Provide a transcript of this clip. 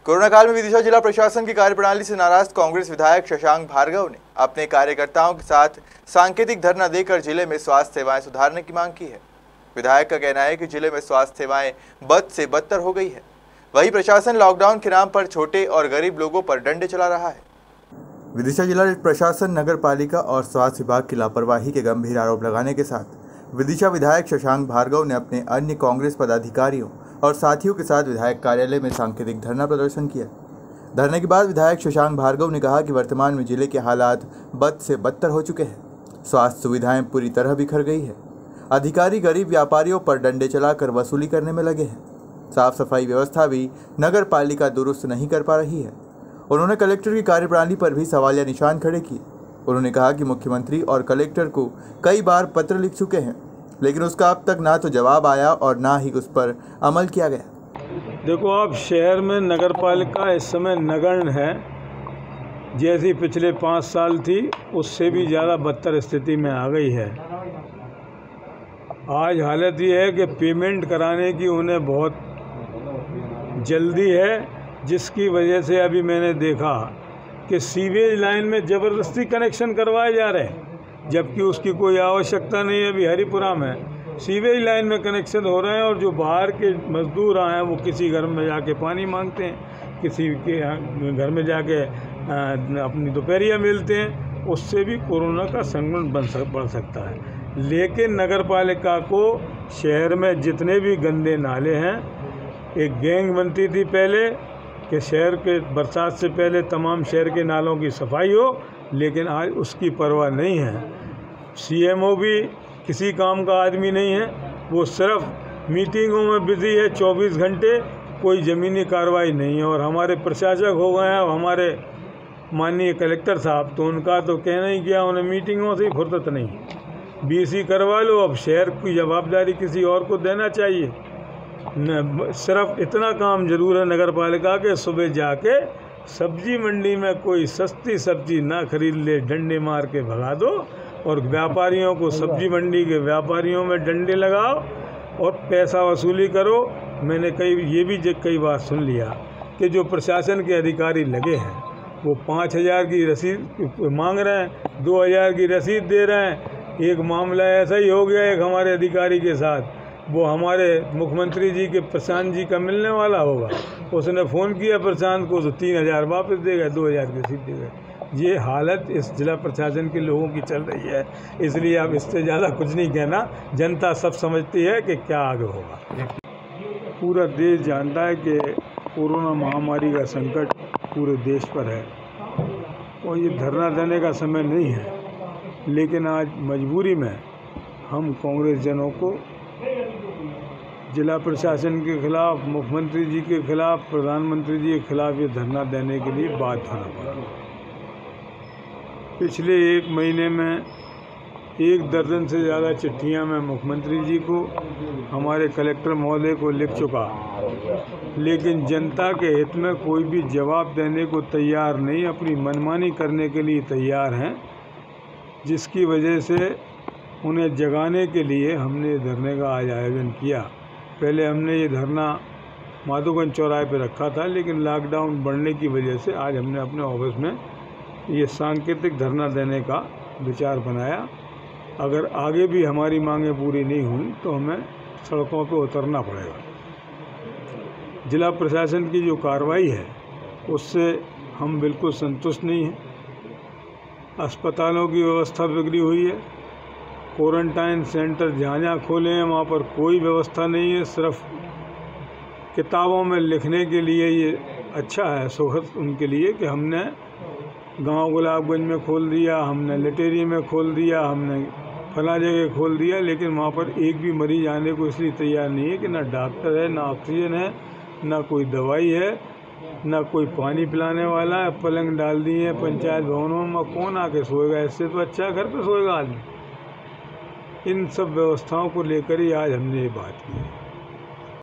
Corona काल में विदिशा जिला प्रशासन की कार्यप्रणाली से नाराज कांग्रेस विधायक शशांक भार्गव ने अपने कार्यकर्ताओं के साथ सांकेतिक धरना देकर जिले में स्वास्थ्य सेवाएं सुधारने की मांग की है। विधायक का कहना है कि जिले में स्वास्थ्य सेवाएं बद से बदतर हो गई है। वहीं प्रशासन लॉकडाउन के नाम पर छोटे और गरीब लोगों पर डंडे चला रहा है। विदिशा जिला प्रशासन, नगर पालिका और स्वास्थ्य विभाग की लापरवाही के गंभीर आरोप लगाने के साथ विदिशा विधायक शशांक भार्गव ने अपने अन्य कांग्रेस पदाधिकारियों और साथियों के साथ विधायक कार्यालय में सांकेतिक धरना प्रदर्शन किया। धरने के बाद विधायक शशांक भार्गव ने कहा कि वर्तमान में जिले के हालात बद से बदतर हो चुके हैं। स्वास्थ्य सुविधाएं पूरी तरह बिखर गई है। अधिकारी गरीब व्यापारियों पर डंडे चलाकर वसूली करने में लगे हैं। साफ सफाई व्यवस्था भी नगर पालिका दुरुस्त नहीं कर पा रही है। उन्होंने कलेक्टर की कार्यप्रणाली पर भी सवालिया निशान खड़े किए। उन्होंने कहा कि मुख्यमंत्री और कलेक्टर को कई बार पत्र लिख चुके हैं, लेकिन उसका अब तक ना तो जवाब आया और ना ही उस पर अमल किया गया। देखो, अब शहर में नगर पालिका इस समय नगण्य है। जैसी पिछले 5 साल थी उससे भी ज़्यादा बदतर स्थिति में आ गई है। आज हालत ये है कि पेमेंट कराने की उन्हें बहुत जल्दी है, जिसकी वजह से अभी मैंने देखा कि सीवेज लाइन में ज़बरदस्ती कनेक्शन करवाए जा रहे हैं, जबकि उसकी कोई आवश्यकता नहीं है। अभी हरिपुरा में सीवेज लाइन में कनेक्शन हो रहे हैं और जो बाहर के मजदूर आए हैं वो किसी घर में जाके पानी मांगते हैं, किसी के घर में जाके अपनी दोपहरिया मिलते हैं। उससे भी कोरोना का संक्रमण बढ़ सकता है। लेकिन नगर पालिका को शहर में जितने भी गंदे नाले हैं, एक गैंग बनती थी पहले कि शहर के बरसात से पहले तमाम शहर के नालों की सफाई हो, लेकिन आज उसकी परवाह नहीं है। सीएमओ भी किसी काम का आदमी नहीं है, वो सिर्फ मीटिंगों में बिजी है 24 घंटे, कोई ज़मीनी कार्रवाई नहीं है। और हमारे प्रशासक हो गए हैं हमारे माननीय कलेक्टर साहब, तो उनका तो कहना ही किया, उन्हें मीटिंगों से ही फुर्सत नहीं। बीसी करवा लो, अब शहर की जवाबदारी किसी और को देना चाहिए। सिर्फ इतना काम जरूर है नगर पालिका के, सुबह जाके सब्जी मंडी में कोई सस्ती सब्जी ना खरीद ले, डंडे मार के भगा दो, और व्यापारियों को सब्जी मंडी के व्यापारियों में डंडे लगाओ और पैसा वसूली करो। मैंने ये भी कई बार सुन लिया कि जो प्रशासन के अधिकारी लगे हैं वो 5,000 की रसीद मांग रहे हैं, 2,000 की रसीद दे रहे हैं। एक मामला ऐसा ही हो गया एक हमारे अधिकारी के साथ, वो हमारे मुख्यमंत्री जी के प्रशांत जी का मिलने वाला होगा, उसने फ़ोन किया प्रशांत को तो 3,000 वापस दे गए, 2,000 की रसीद दे गए। ये हालत इस जिला प्रशासन के लोगों की चल रही है। इसलिए अब इससे ज़्यादा कुछ नहीं कहना, जनता सब समझती है कि क्या आगे होगा। पूरा देश जानता है कि कोरोना महामारी का संकट पूरे देश पर है और ये धरना देने का समय नहीं है। लेकिन आज मजबूरी में हम कांग्रेस जनों को जिला प्रशासन के खिलाफ, मुख्यमंत्री जी के खिलाफ, प्रधानमंत्री जी के खिलाफ ये धरना देने के लिए बाध्य होना पड़ा। पिछले 1 महीने में 1 दर्जन से ज़्यादा चिट्ठियां मैं मुख्यमंत्री जी को, हमारे कलेक्टर महोदय को लिख चुका, लेकिन जनता के हित में कोई भी जवाब देने को तैयार नहीं, अपनी मनमानी करने के लिए तैयार हैं, जिसकी वजह से उन्हें जगाने के लिए हमने धरने का आज आयोजन किया। पहले हमने ये धरना माधोगंज चौराहे पर रखा था, लेकिन लॉकडाउन बढ़ने की वजह से आज हमने अपने ऑफिस में ये सांकेतिक धरना देने का विचार बनाया। अगर आगे भी हमारी मांगें पूरी नहीं हुई तो हमें सड़कों पर उतरना पड़ेगा। जिला प्रशासन की जो कार्रवाई है उससे हम बिल्कुल संतुष्ट नहीं हैं। अस्पतालों की व्यवस्था बिगड़ी हुई है। क्वारंटाइन सेंटर जहाँ खोले हैं वहाँ पर कोई व्यवस्था नहीं है। सिर्फ किताबों में लिखने के लिए ये अच्छा है, सुखद उनके लिए कि हमने गांव गुलाबगंज में खोल दिया, हमने लटेरी में खोल दिया, हमने फला जगह खोल दिया, लेकिन वहाँ पर एक भी मरीज आने को इसलिए तैयार नहीं है कि ना डॉक्टर है, ना ऑक्सीजन है, ना कोई दवाई है, ना कोई पानी पिलाने वाला है। पलंग डाल दिए हैं पंचायत भवनों में, कौन आके सोएगा? इससे तो अच्छा घर पे सोएगा आदमी। इन सब व्यवस्थाओं को लेकर ही आज हमने ये बात की है।